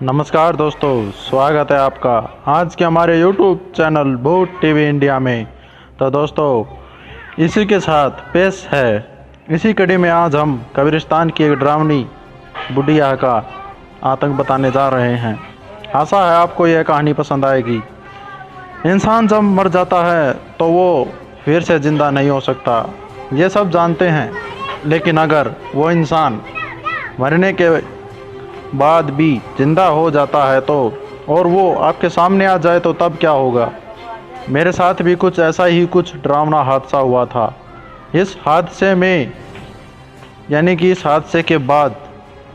नमस्कार दोस्तों, स्वागत है आपका आज के हमारे YouTube चैनल भूत टीवी इंडिया में। तो दोस्तों, इसी के साथ पेश है इसी कड़ी में आज हम कब्रिस्तान की एक डरावनी बुढ़िया का आतंक बताने जा रहे हैं। आशा है आपको यह कहानी पसंद आएगी। इंसान जब मर जाता है तो वो फिर से ज़िंदा नहीं हो सकता, ये सब जानते हैं। लेकिन अगर वो इंसान मरने के बाद भी जिंदा हो जाता है तो और वो आपके सामने आ जाए तो तब क्या होगा। मेरे साथ भी कुछ ऐसा ही कुछ डरावना हादसा हुआ था। इस हादसे के बाद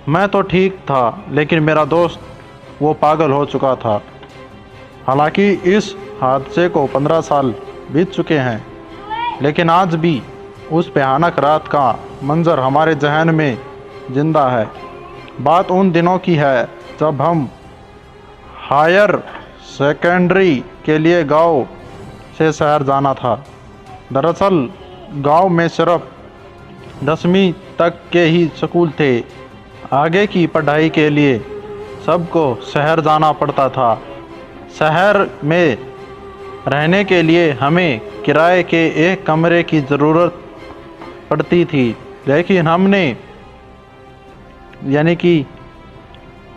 मैं तो ठीक था, लेकिन मेरा दोस्त वो पागल हो चुका था। हालांकि इस हादसे को 15 साल बीत चुके हैं, लेकिन आज भी उस भयानक रात का मंजर हमारे जहन में जिंदा है। बात उन दिनों की है जब हम हायर सेकेंडरी के लिए गांव से शहर जाना था। दरअसल गांव में सिर्फ 10वीं तक के ही स्कूल थे। आगे की पढ़ाई के लिए सबको शहर जाना पड़ता था। शहर में रहने के लिए हमें किराए के एक कमरे की ज़रूरत पड़ती थी, लेकिन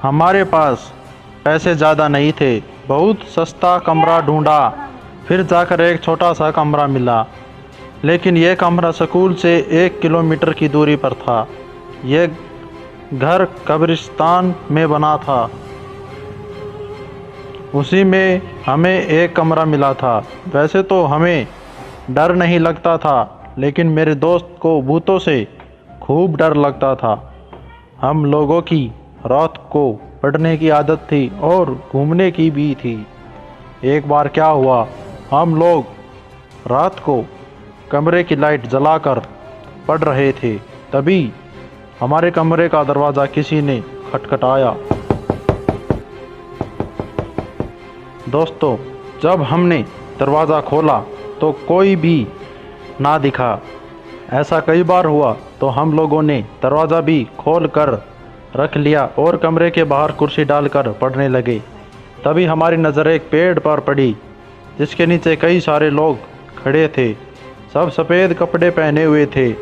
हमारे पास पैसे ज़्यादा नहीं थे। बहुत सस्ता कमरा ढूंढा, फिर जाकर एक छोटा सा कमरा मिला, लेकिन यह कमरा स्कूल से 1 किलोमीटर की दूरी पर था। यह घर कब्रिस्तान में बना था। उसी में हमें एक कमरा मिला था। वैसे तो हमें डर नहीं लगता था, लेकिन मेरे दोस्त को भूतों से खूब डर लगता था। हम लोगों की रात को पढ़ने की आदत थी और घूमने की भी थी। एक बार क्या हुआ, हम लोग रात को कमरे की लाइट जलाकर पढ़ रहे थे। तभी हमारे कमरे का दरवाज़ा किसी ने खटखटाया। दोस्तों, जब हमने दरवाज़ा खोला तो कोई भी ना दिखा। ऐसा कई बार हुआ तो हम लोगों ने दरवाज़ा भी खोल कर रख लिया और कमरे के बाहर कुर्सी डालकर पढ़ने लगे। तभी हमारी नज़र एक पेड़ पर पड़ी, जिसके नीचे कई सारे लोग खड़े थे। सब सफ़ेद कपड़े पहने हुए थे।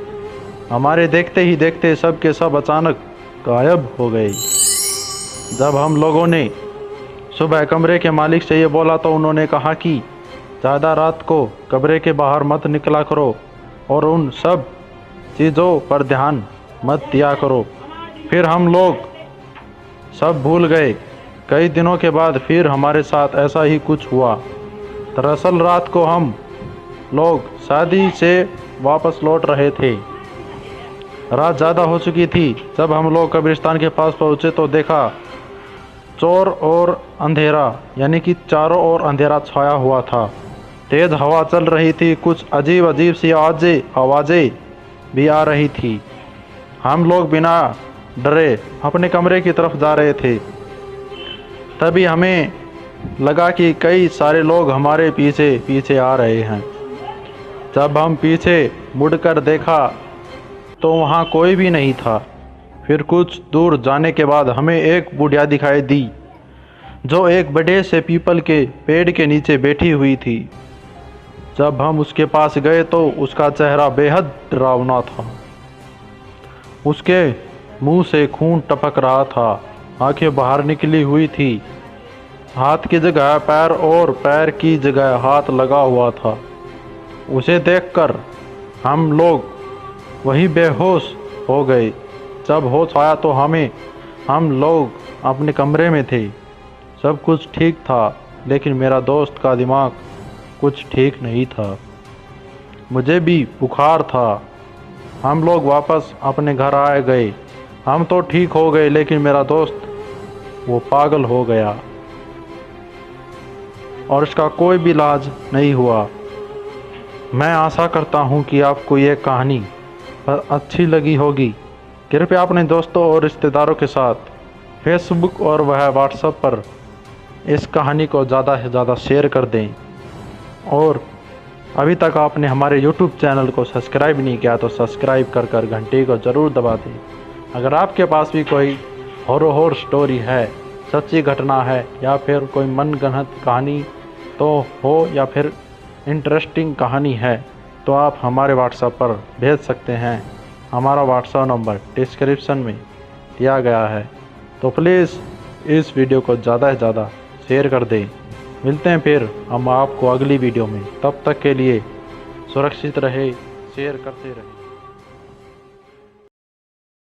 हमारे देखते ही देखते सब के सब अचानक गायब हो गए। जब हम लोगों ने सुबह कमरे के मालिक से ये बोला तो उन्होंने कहा कि ज़्यादा रात को कमरे के बाहर मत निकला करो और उन सब चीज़ों पर ध्यान मत दिया करो। फिर हम लोग सब भूल गए। कई दिनों के बाद फिर हमारे साथ ऐसा ही कुछ हुआ। दरअसल रात को हम लोग शादी से वापस लौट रहे थे। रात ज़्यादा हो चुकी थी। जब हम लोग कब्रिस्तान के पास पहुँचे तो देखा चोर और अंधेरा, यानी कि चारों ओर अंधेरा छाया हुआ था। तेज़ हवा चल रही थी। कुछ अजीब अजीब सी आवाज़ें भी आ रही थी। हम लोग बिना डरे अपने कमरे की तरफ जा रहे थे। तभी हमें लगा कि कई सारे लोग हमारे पीछे पीछे आ रहे हैं। जब हम पीछे मुड़कर देखा तो वहाँ कोई भी नहीं था। फिर कुछ दूर जाने के बाद हमें एक बुढ़िया दिखाई दी, जो एक बड़े से पीपल के पेड़ के नीचे बैठी हुई थी। जब हम उसके पास गए तो उसका चेहरा बेहद डरावना था। उसके मुंह से खून टपक रहा था। आंखें बाहर निकली हुई थी। हाथ की जगह पैर और पैर की जगह हाथ लगा हुआ था। उसे देखकर हम लोग वहीं बेहोश हो गए। जब होश आया तो हम लोग अपने कमरे में थे। सब कुछ ठीक था, लेकिन मेरा दोस्त का दिमाग कुछ ठीक नहीं था। मुझे भी बुखार था। हम लोग वापस अपने घर आ गए। हम तो ठीक हो गए, लेकिन मेरा दोस्त वो पागल हो गया और इसका कोई भी इलाज नहीं हुआ। मैं आशा करता हूँ कि आपको ये कहानी अच्छी लगी होगी। कृपया अपने दोस्तों और रिश्तेदारों के साथ फेसबुक और वह व्हाट्सएप पर इस कहानी को ज़्यादा से ज़्यादा शेयर कर दें। और अभी तक आपने हमारे YouTube चैनल को सब्सक्राइब नहीं किया तो सब्सक्राइब कर घंटी को ज़रूर दबा दें। अगर आपके पास भी कोई हॉरर स्टोरी है सच्ची घटना है या फिर कोई मनगढ़ंत कहानी तो हो या फिर इंटरेस्टिंग कहानी है तो आप हमारे व्हाट्सएप पर भेज सकते हैं। हमारा व्हाट्सएप नंबर डिस्क्रिप्शन में दिया गया है। तो प्लीज़ इस वीडियो को ज़्यादा से ज़्यादा शेयर कर दें। मिलते हैं फिर हम आपको अगली वीडियो में। तब तक के लिए सुरक्षित रहे, शेयर करते रहें।